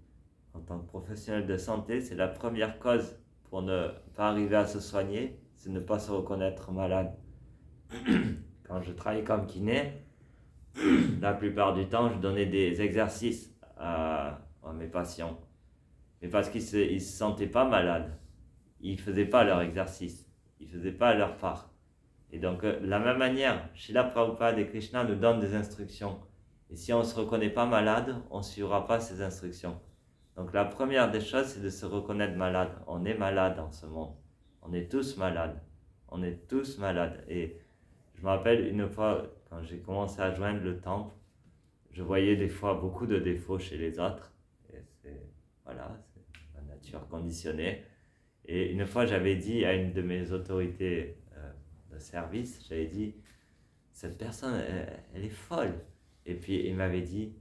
en tant que professionnel de santé, c'est la première cause pour ne pas arriver à se soigner, c'est ne pas se reconnaître malade. Quand je travaillais comme kiné, la plupart du temps, je donnais des exercices à mes patients. Mais parce qu'ils ne se sentaient pas malades, ils ne faisaient pas leur exercice, ils ne faisaient pas leur part. Et donc, de la même manière, Srila Prabhupada et Krishna nous donnent des instructions. Et si on ne se reconnaît pas malade, on ne suivra pas ces instructions. Donc, la première des choses, c'est de se reconnaître malade. On est malade en ce monde. On est tous malades. On est tous malades. Et je me rappelle une fois, quand j'ai commencé à joindre le temple, je voyais des fois beaucoup de défauts chez les autres. Et c'est la nature conditionnée. Et une fois, j'avais dit à une de mes autorités de service, j'avais dit, cette personne, elle est folle. Et puis, il m'avait dit,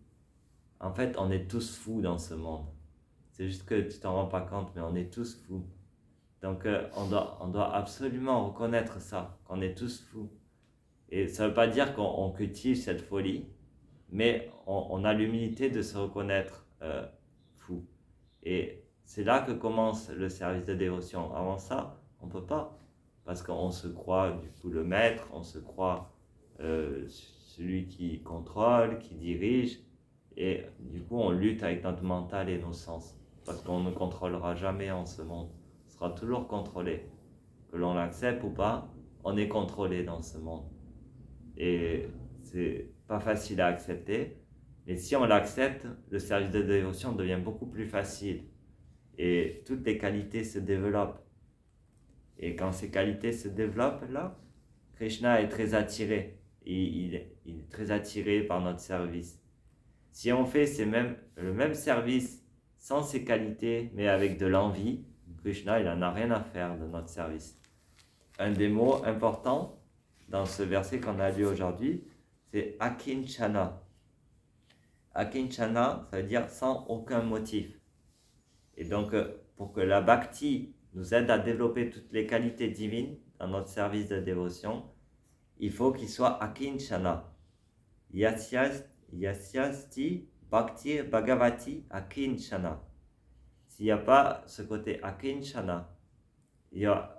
en fait, on est tous fous dans ce monde. C'est juste que tu t'en rends pas compte, mais on est tous fous. Donc, on doit absolument reconnaître ça, qu'on est tous fous. Et ça ne veut pas dire qu'on cultive cette folie, mais on a l'humilité de se reconnaître fou. Et c'est là que commence le service de dévotion. Avant ça, on ne peut pas. Parce qu'on se croit du coup le maître, on se croit celui qui contrôle, qui dirige. Et du coup, on lutte avec notre mental et nos sens. Parce qu'on ne contrôlera jamais en ce monde. On sera toujours contrôlé. Que l'on l'accepte ou pas, on est contrôlé dans ce monde. Et c'est pas facile à accepter. Mais si on l'accepte, le service de dévotion devient beaucoup plus facile. Et toutes les qualités se développent. Et quand ces qualités se développent, là, Krishna est très attiré. Et il est très attiré par notre service. Si on fait le même service sans ces qualités, mais avec de l'envie, Krishna, il n'en a rien à faire de notre service. Un des mots importants dans ce verset qu'on a lu aujourd'hui, c'est akinchana. Akinchana, ça veut dire sans aucun motif. Et donc, pour que la bhakti nous aide à développer toutes les qualités divines dans notre service de dévotion, il faut qu'il soit akinchana. Yasyasti bhakti bhagavati akinchana. S'il n'y a pas ce côté akinchana,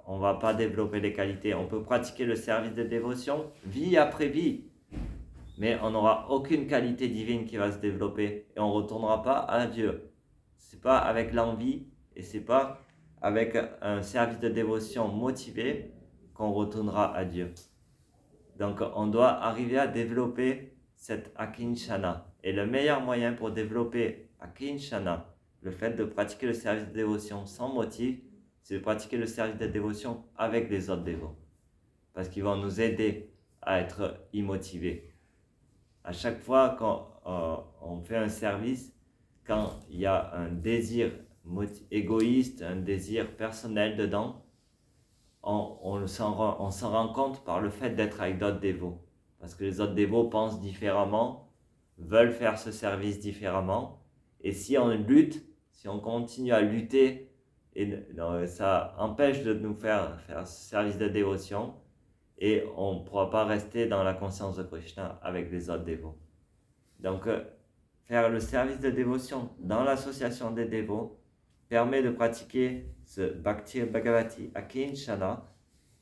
on ne va pas développer les qualités. On peut pratiquer le service de dévotion vie après vie, mais on n'aura aucune qualité divine qui va se développer et on ne retournera pas à Dieu. Ce n'est pas avec l'envie et ce n'est pas avec un service de dévotion motivé qu'on retournera à Dieu. Donc on doit arriver à développer cette akinchana. Et le meilleur moyen pour développer akinchana, le fait de pratiquer le service de dévotion sans motif, c'est de pratiquer le service de dévotion avec les autres dévots. Parce qu'ils vont nous aider à être immotivés. À chaque fois qu'on fait un service, quand il y a un désir égoïste, un désir personnel dedans, on s'en rend compte par le fait d'être avec d'autres dévots. Parce que les autres dévots pensent différemment, veulent faire ce service différemment. Et si on lutte, si on continue à lutter, ça empêche de nous faire ce service de dévotion et on ne pourra pas rester dans la conscience de Krishna avec les autres dévots. Donc, faire le service de dévotion dans l'association des dévots permet de pratiquer ce Bhakti Bhagavati Akinchana.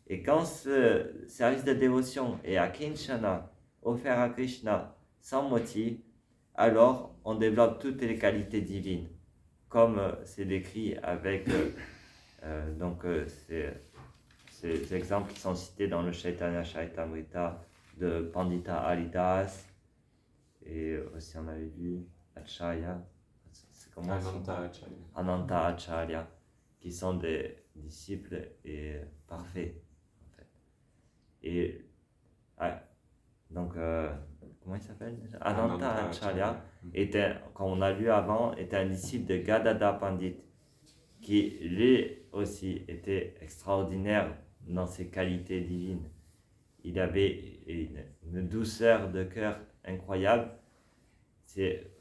Et quand ce service de dévotion est Akinchana, offert à Krishna sans motif, alors on développe toutes les qualités divines. Comme c'est décrit avec ces exemples qui sont cités dans le Chaitanya Charitamrita de Pandita Haridas, et aussi on avait vu Acharya, c'est comment Ananta Acharya, qui sont des disciples et parfaits en fait. Et comment il s'appelle déjà? Ananta Acharya était, comme on a lu avant, était un disciple de Gadadhar Pandit, qui lui aussi était extraordinaire dans ses qualités divines. Il avait une douceur de cœur incroyable. C'est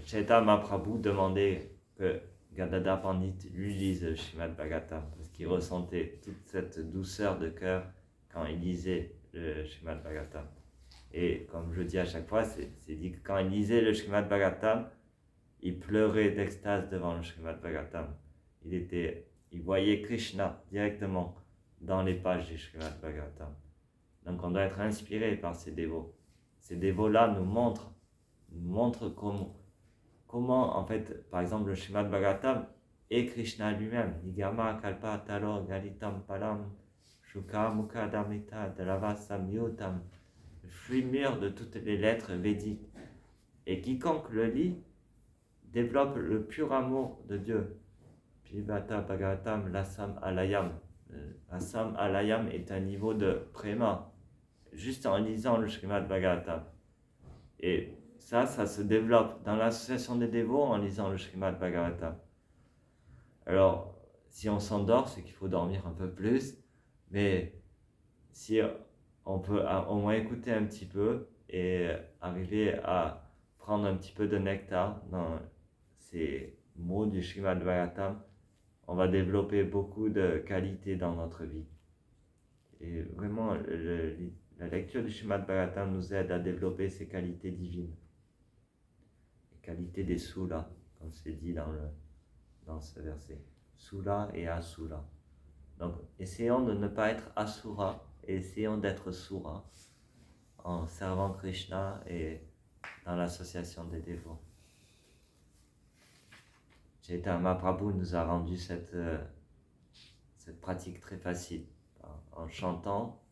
Chaitanya Mahaprabhu demandait que Gadadhar Pandit lui lise le Srimad Bhagavatam, parce qu'il ressentait toute cette douceur de cœur quand il lisait le Srimad Bhagavatam. Et comme je dis à chaque fois, c'est dit que quand il lisait le Srimad Bhagavatam, il pleurait d'extase devant le Srimad Bhagavatam. Il voyait Krishna directement dans les pages du Srimad Bhagavatam. Donc on doit être inspiré par ces dévots. Ces dévots-là nous montrent comment en fait, par exemple, le Srimad Bhagavatam est Krishna lui-même. Nigama kalpa talo galitam palam shuka mukha damita dalava samyotam. Le fruit mûr de toutes les lettres védiques. Et quiconque le lit développe le pur amour de Dieu. Pibata Bhagavatam Lasam Alayam. Lasam Alayam est un niveau de préma, juste en lisant le Srimad Bhagavatam. Et ça se développe dans l'association des dévots en lisant le Srimad Bhagavatam. Alors, si on s'endort, c'est qu'il faut dormir un peu plus, mais si on peut au moins écouter un petit peu et arriver à prendre un petit peu de nectar dans ces mots du Srimad Bhagavatam, on va développer beaucoup de qualités dans notre vie. Et vraiment, la lecture du Srimad Bhagavatam nous aide à développer ces qualités divines. Les qualités des Sula, comme c'est dit dans ce verset. Sula et Asura. Donc, essayons de ne pas être Asura, et essayons d'être Sura en servant Krishna et dans l'association des dévots. Chaitanya Mahaprabhu nous a rendu cette pratique très facile, en chantant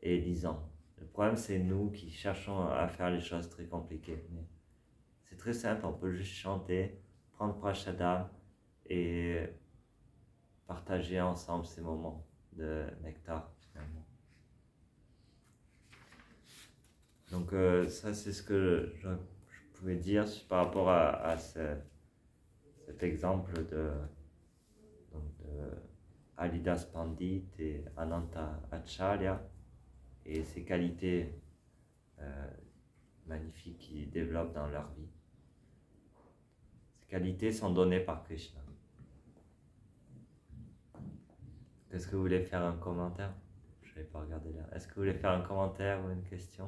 et lisant. Le problème, c'est nous qui cherchons à faire les choses très compliquées. Mais c'est très simple, on peut juste chanter, prendre prashadam et partager ensemble ces moments de nectar, finalement. Donc ça, c'est ce que je pouvais dire par rapport à cet exemple de Haridas Pandit et Ananta Acharya et ces qualités magnifiques qu'ils développent dans leur vie. Ces qualités sont données par Krishna. Est-ce que vous voulez faire un commentaire? Je n'avais pas regardé là. Est-ce que vous voulez faire un commentaire ou une question?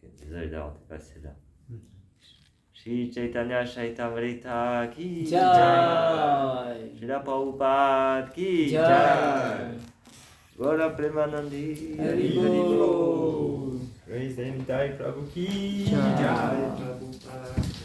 Ok, désolé d'avoir dépassé là. Shri Chaitanya Chaitamrita ki Jai. Srila Prabhupada ki Jai. Gaura Premanandi Hari Bol. Praise the Nitai Prabhu ki Jai. Jai Prabhupada.